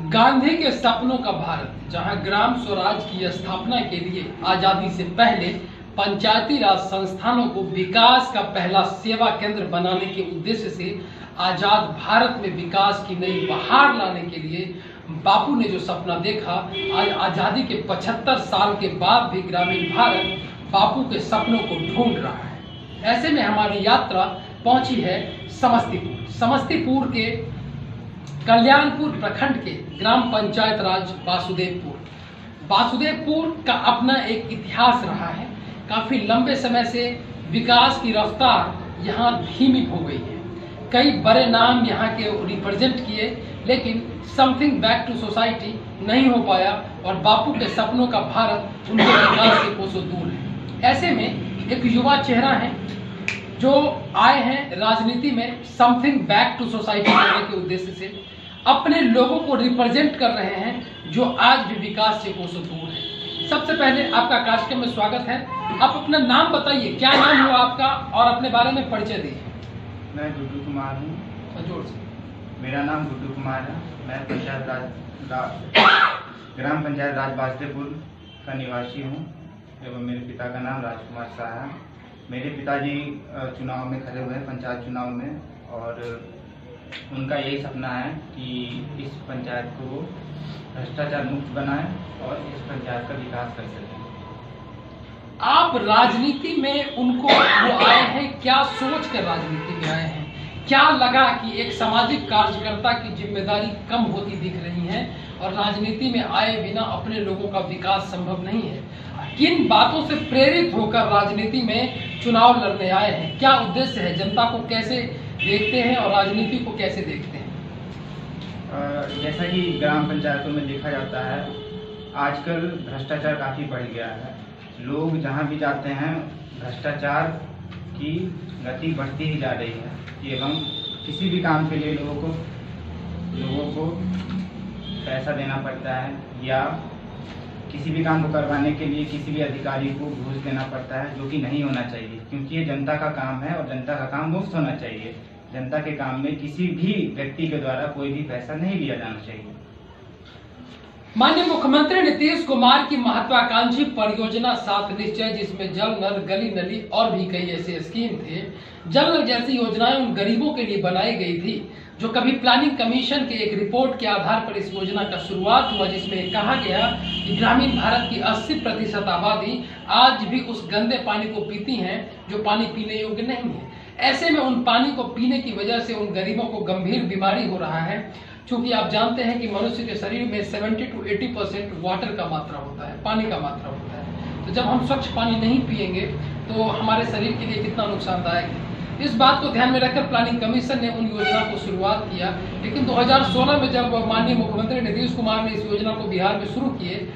गांधी के सपनों का भारत, जहां ग्राम स्वराज की स्थापना के लिए आजादी से पहले पंचायती राज संस्थानों को विकास का पहला सेवा केंद्र बनाने के उद्देश्य से आजाद भारत में विकास की नई बहार लाने के लिए बापू ने जो सपना देखा, आज आजादी के 75 साल के बाद भी ग्रामीण भारत बापू के सपनों को ढूंढ रहा है। ऐसे में हमारी यात्रा पहुंची है समस्तीपुर के कल्याणपुर प्रखंड के ग्राम पंचायत राज वासुदेवपुर का अपना एक इतिहास रहा है। काफी लंबे समय से विकास की रफ्तार यहाँ धीमी हो गई है। कई बड़े नाम यहाँ के रिप्रेजेंट किए, लेकिन समथिंग बैक टू सोसाइटी नहीं हो पाया और बापू के सपनों का भारत उनके विकास से कोसों दूर है। ऐसे में एक युवा चेहरा है जो आए हैं राजनीति में समथिंग बैक टू सोसाइटी करने के उद्देश्य से, अपने लोगों को रिप्रेजेंट कर रहे हैं जो आज भी विकास से कोसों दूर है। सबसे पहले आपका कार्यक्रम में स्वागत है। आप अपना नाम बताइए, क्या नाम हुआ आपका और अपने बारे में परिचय दीजिए। मैं गुड्डू कुमार हूँ। जोर से। मेरा नाम गुड्डू कुमार है। मैं ग्राम पंचायत राज वासुदेवपुर का निवासी हूँ एवं मेरे पिता का नाम राजकुमार शाह है। मेरे पिताजी चुनाव में खड़े हुए हैं, पंचायत चुनाव में, और उनका यही सपना है कि इस पंचायत को भ्रष्टाचार मुक्त बनाएं और इस पंचायत का विकास कर सकें। आप राजनीति में उनको वो आए हैं, क्या सोच कर राजनीति में आए हैं? क्या लगा कि एक सामाजिक कार्यकर्ता की जिम्मेदारी कम होती दिख रही है और राजनीति में आए बिना अपने लोगों का विकास संभव नहीं है? किन बातों से प्रेरित होकर राजनीति में चुनाव लड़ने आए हैं? क्या उद्देश्य है? जनता को कैसे देखते हैं और राजनीति को कैसे देखते हैं? जैसा कि ग्राम पंचायतों में देखा जाता है, आजकल भ्रष्टाचार काफ़ी बढ़ गया है। लोग जहां भी जाते हैं भ्रष्टाचार की गति बढ़ती ही जा रही है एवं किसी भी काम के लिए लोगों को पैसा देना पड़ता है या किसी भी काम को करवाने के लिए किसी भी अधिकारी को घूस देना पड़ता है, जो कि नहीं होना चाहिए, क्योंकि ये जनता का काम है और जनता का काम मुफ्त होना चाहिए। जनता के काम में किसी भी व्यक्ति के द्वारा कोई भी पैसा नहीं लिया जाना चाहिए। माननीय मुख्यमंत्री नीतीश कुमार की महत्वाकांक्षी परियोजना 7 निश्चय, जिसमें जल नल, गली नली और भी कई ऐसे स्कीम थे। जल नल जैसी योजनाएं उन गरीबों के लिए बनाई गई थी जो कभी प्लानिंग कमीशन के एक रिपोर्ट के आधार पर इस योजना का शुरुआत हुआ, जिसमें कहा गया कि ग्रामीण भारत की 80% आबादी आज भी उस गंदे पानी को पीती है जो पानी पीने योग्य नहीं है। ऐसे में उन पानी को पीने की वजह से उन गरीबों को गंभीर बीमारी हो रहा है। क्योंकि आप जानते हैं कि मनुष्य के शरीर में 70 to 80% वाटर का मात्रा होता है, पानी का मात्रा होता है। तो जब हम स्वच्छ पानी नहीं पिएंगे तो हमारे शरीर के लिए कितना नुकसानदायक है। इस बात को ध्यान में रखकर प्लानिंग कमीशन ने उन योजना को शुरुआत किया, लेकिन 2016 में जब माननीय मुख्यमंत्री नीतीश कुमार ने इस योजना को बिहार में शुरू किए,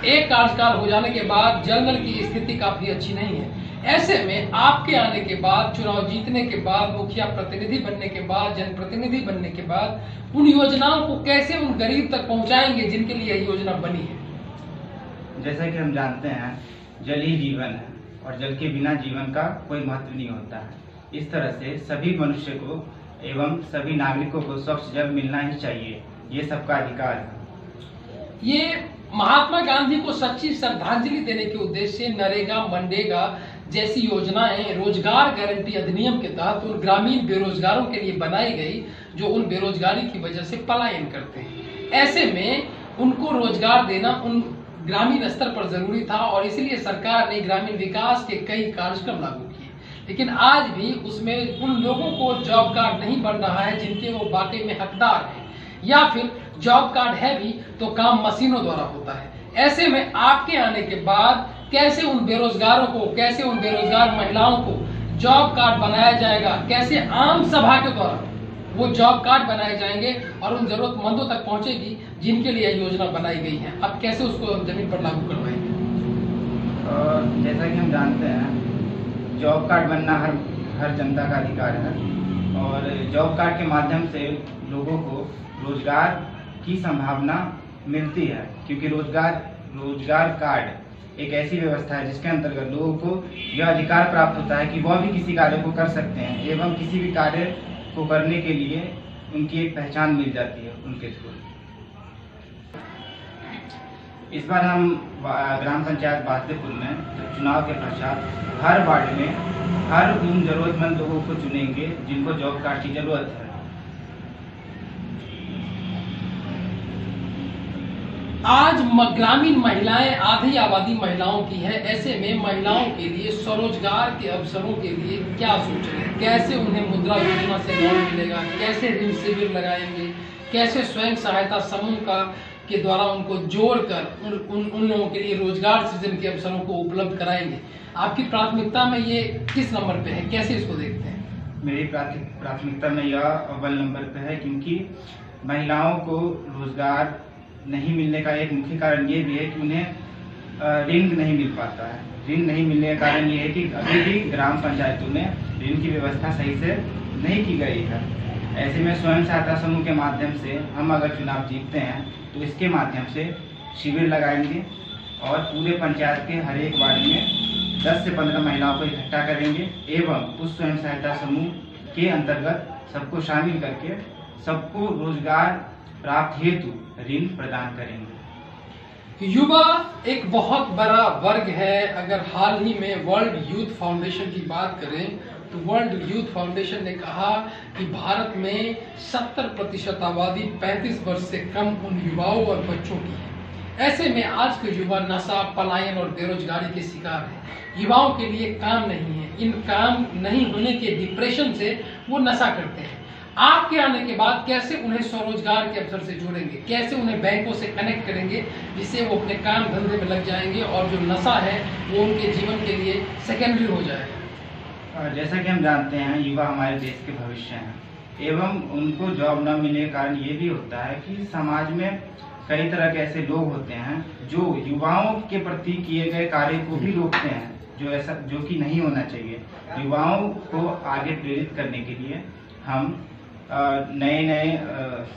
एक कार्यकाल हो जाने के बाद जल नल की स्थिति काफी अच्छी नहीं है। ऐसे में आपके आने के बाद, चुनाव जीतने के बाद, मुखिया प्रतिनिधि बनने के बाद, जनप्रतिनिधि बनने के बाद उन योजनाओं को कैसे उन गरीब तक पहुंचाएंगे जिनके लिए यह योजना बनी है? जैसा कि हम जानते हैं, जल ही जीवन है और जल के बिना जीवन का कोई महत्व नहीं होता है। इस तरह से सभी मनुष्य को एवं सभी नागरिकों को स्वच्छ जल मिलना ही चाहिए, ये सबका अधिकार है। ये महात्मा गांधी को सच्ची श्रद्धांजलि देने के उद्देश्य से नरेगा, मनरेगा जैसी योजनाएं रोजगार गारंटी अधिनियम के तहत उन ग्रामीण बेरोजगारों के लिए बनाई गई जो उन बेरोजगारी की वजह से पलायन करते हैं। ऐसे में उनको रोजगार देना उन ग्रामीण स्तर पर जरूरी था और इसलिए सरकार ने ग्रामीण विकास के कई कार्यक्रम लागू किए, लेकिन आज भी उसमें उन लोगों को जॉब कार्ड नहीं बन रहा है जिनके वो वाकई में हकदार हैं, या फिर जॉब कार्ड है भी तो काम मशीनों द्वारा होता है। ऐसे में आपके आने के बाद कैसे उन बेरोजगारों को, कैसे उन बेरोजगार महिलाओं को जॉब कार्ड बनाया जाएगा, कैसे आम सभा के द्वारा वो जॉब कार्ड बनाए जाएंगे और उन जरूरतमंदों तक पहुंचेगी जिनके लिए यह योजना बनाई गई है, आप कैसे उसको जमीन पर लागू करवाएंगे? जैसा कि हम जानते हैं, जॉब कार्ड बनना हर जनता का अधिकार है और जॉब कार्ड के माध्यम से लोगों को रोजगार की संभावना मिलती है, क्योंकि रोजगार कार्ड एक ऐसी व्यवस्था है जिसके अंतर्गत लोगों को यह अधिकार प्राप्त होता है कि वह भी किसी कार्य को कर सकते हैं एवं किसी भी कार्य को करने के लिए उनकी एक पहचान मिल जाती है उनके थ्रू। इस बार हम ग्राम पंचायत बास्देपुर में चुनाव के पश्चात हर वार्ड में हर उन जरूरतमंद लोगों को चुनेंगे जिनको जॉब कार्ड की जरूरत है। आज ग्रामीण महिलाएं आधी आबादी महिलाओं की है। ऐसे में महिलाओं के लिए स्वरोजगार के अवसरों के लिए क्या सोच रहे हैं? कैसे उन्हें मुद्रा योजना से लोन मिलेगा? कैसे ऋण शिविर लगाएंगे? कैसे स्वयं सहायता समूह के द्वारा उनको जोड़कर उन लोगों के लिए रोजगार सृजन के अवसरों को उपलब्ध कराएंगे? आपकी प्राथमिकता में ये किस नंबर पे है? कैसे इसको देखते हैं? मेरी प्राथमिकता में यह अव्वल नंबर पे है, क्योंकि महिलाओं को रोजगार नहीं मिलने का एक मुख्य कारण ये भी है कि उन्हें ऋण नहीं मिल पाता है। ऋण नहीं मिलने का कारण ये है कि अभी भी ग्राम पंचायतों में ऋण की व्यवस्था सही से नहीं की गई है। ऐसे में स्वयं सहायता समूह के माध्यम से हम अगर चुनाव जीतते हैं तो इसके माध्यम से शिविर लगाएंगे और पूरे पंचायत के हर एक वार्ड में 10 से 15 महिलाओं को इकट्ठा करेंगे एवं उस स्वयं सहायता समूह के अंतर्गत सबको शामिल करके सबको रोजगार प्राप्त हेतु ऋण प्रदान करेंगे। युवा एक बहुत बड़ा वर्ग है। अगर हाल ही में वर्ल्ड यूथ फाउंडेशन की बात करें तो वर्ल्ड यूथ फाउंडेशन ने कहा कि भारत में 70% आबादी 35 वर्ष से कम उन युवाओं और बच्चों की है। ऐसे में आज के युवा नशा, पलायन और बेरोजगारी के शिकार हैं। युवाओं के लिए काम नहीं है। इन काम नहीं होने के डिप्रेशन से वो नशा करते हैं। आपके आने के बाद कैसे उन्हें स्वरोजगार के अवसर से जोड़ेंगे? कैसे उन्हें बैंकों से कनेक्ट करेंगे जिससे वो अपने काम धंधे में लग जाएंगे और जो नशा है वो उनके जीवन के लिए सेकेंडरी हो जाएगा? जैसा कि हम जानते हैं युवा हमारे देश के भविष्य हैं एवं उनको जॉब न मिलने का कारण ये भी होता है कि समाज में कई तरह के ऐसे लोग होते हैं जो युवाओं के प्रति किए गए कार्य को भी रोकते हैं, जो कि नहीं होना चाहिए। युवाओं को आगे प्रेरित करने के लिए हम नए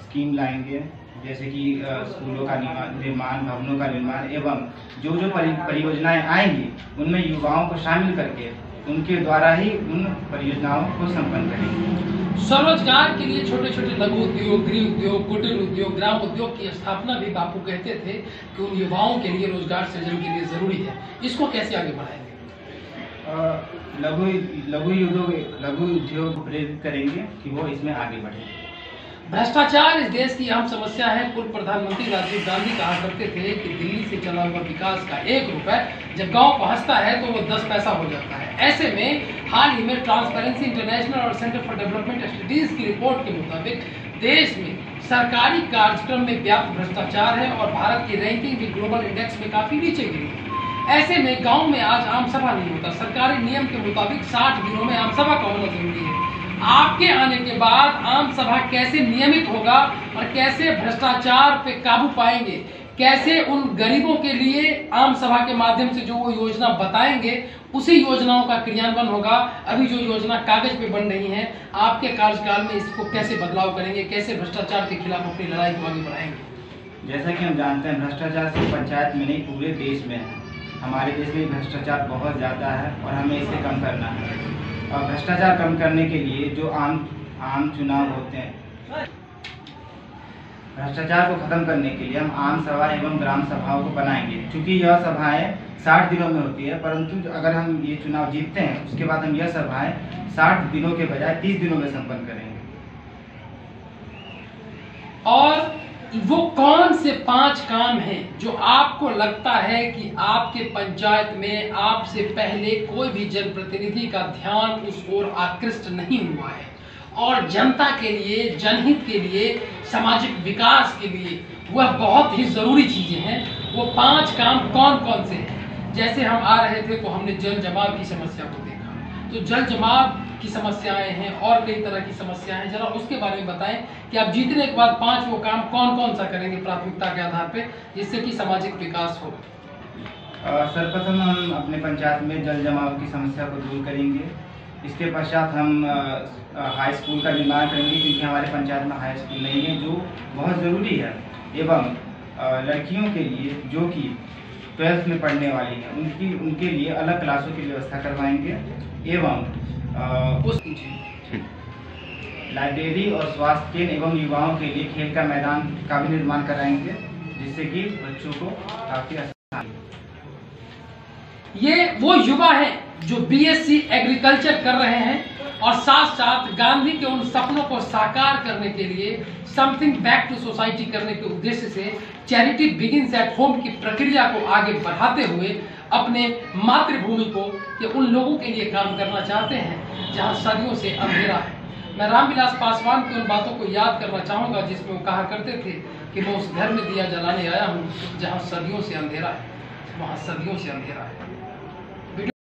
स्कीम लाएंगे, जैसे कि स्कूलों का निर्माण, भवनों का निर्माण एवं जो परियोजनाएं आएंगी उनमें युवाओं को शामिल करके उनके द्वारा ही उन परियोजनाओं को संपन्न करेंगे। स्वरोजगार के लिए छोटे छोटे लघु उद्योग, गृह उद्योग, कुटीर उद्योग, ग्राम उद्योग की स्थापना भी बापू कहते थे कि उन युवाओं के लिए रोजगार सृजन के लिए जरूरी है। इसको कैसे आगे बढ़ाएंगे? लघु उद्योग प्रेरित करेंगे कि वो इसमें आगे बढ़े। भ्रष्टाचार इस देश की अहम समस्या है। पूर्व प्रधानमंत्री राजीव गांधी कहा करते थे कि दिल्ली से चला हुआ विकास का 1 रुपए जब गांव पहुंचता है तो वो 10 पैसा हो जाता है। ऐसे में हाल ही में ट्रांसपेरेंसी इंटरनेशनल और सेंटर फॉर डेवलपमेंट स्टडीज की रिपोर्ट के मुताबिक देश में सरकारी कार्यक्रम में व्यापक भ्रष्टाचार है और भारत की रैंकिंग भी ग्लोबल इंडेक्स में काफी नीचे गिरी है। ऐसे में गांव में आज आम सभा नहीं होता। सरकारी नियम के मुताबिक 60 दिनों में आम सभा का होना जरूरी है। आपके आने के बाद आम सभा कैसे नियमित होगा और कैसे भ्रष्टाचार पे काबू पाएंगे? कैसे उन गरीबों के लिए आम सभा के माध्यम से जो वो योजना बताएंगे उसी योजनाओं का क्रियान्वयन होगा? अभी जो योजना कागज पे बन रही है, आपके कार्यकाल में इसको कैसे बदलाव करेंगे? कैसे भ्रष्टाचार के खिलाफ अपनी लड़ाई को आगे बढ़ाएंगे? जैसा कि हम जानते हैं भ्रष्टाचार सिर्फ पंचायत में नहीं पूरे देश में है। हमारे देश में भ्रष्टाचार बहुत ज़्यादा है और हमें इसे कम करना है। और भ्रष्टाचार कम करने के लिए जो आम चुनाव होते हैं, भ्रष्टाचार को खत्म करने के लिए हम आम सभा एवं ग्राम सभाओं को बनाएंगे। क्योंकि यह सभाएं 60 दिनों में होती है, परंतु अगर हम ये चुनाव जीतते हैं उसके बाद हम यह सभाएं 60 दिनों के बजाय 30 दिनों में संपन्न करेंगे। और वो कौन से 5 काम हैं जो आपको लगता है कि आपके पंचायत में आपसे पहले कोई भी जनप्रतिनिधि का ध्यान उस ओर आकृष्ट नहीं हुआ है और जनता के लिए, जनहित के लिए, सामाजिक विकास के लिए वह बहुत ही जरूरी चीजें हैं? वो 5 काम कौन कौन से हैं? जैसे हम आ रहे थे तो हमने जल जमाव की समस्या को देखा, तो जल जमाव की समस्याएं हैं और कई तरह की समस्याएं हैं। जरा उसके बारे में बताएं कि आप जीतने के बाद 5 वो काम कौन कौन सा करेंगे प्राथमिकता के आधार पे, जिससे कि सामाजिक विकास हो? सर्वप्रथम हम अपने पंचायत में जल जमाव की समस्या को दूर करेंगे। इसके पश्चात हम हाई स्कूल का निर्माण करेंगे, क्योंकि हमारे पंचायत में हाई स्कूल नहीं है जो बहुत ज़रूरी है। एवं लड़कियों के लिए जो कि 12th में पढ़ने वाली हैं उनके लिए अलग क्लासों की व्यवस्था करवाएंगे। एवं लाइब्रेरी और स्वास्थ्य केंद्र एवं युवाओं के लिए खेल का मैदान का भी निर्माण कराएंगे। जिससे कि बच्चों को काफी आसानी। ये वो युवा हैं जो बीएससी एग्रीकल्चर कर रहे हैं और साथ साथ गांधी के उन सपनों को साकार करने के लिए समथिंग बैक टू सोसाइटी करने के उद्देश्य से चैरिटी बिगिंस एट होम की प्रक्रिया को आगे बढ़ाते हुए अपने मातृभूमि को या उन लोगों के लिए काम करना चाहते हैं जहां सदियों से अंधेरा है। मैं रामविलास पासवान की उन बातों को याद करना चाहूंगा जिसमें वो कहा करते थे कि मैं उस घर में दिया जलाने आया हूं जहां सदियों से अंधेरा है, वहां सदियों से अंधेरा है।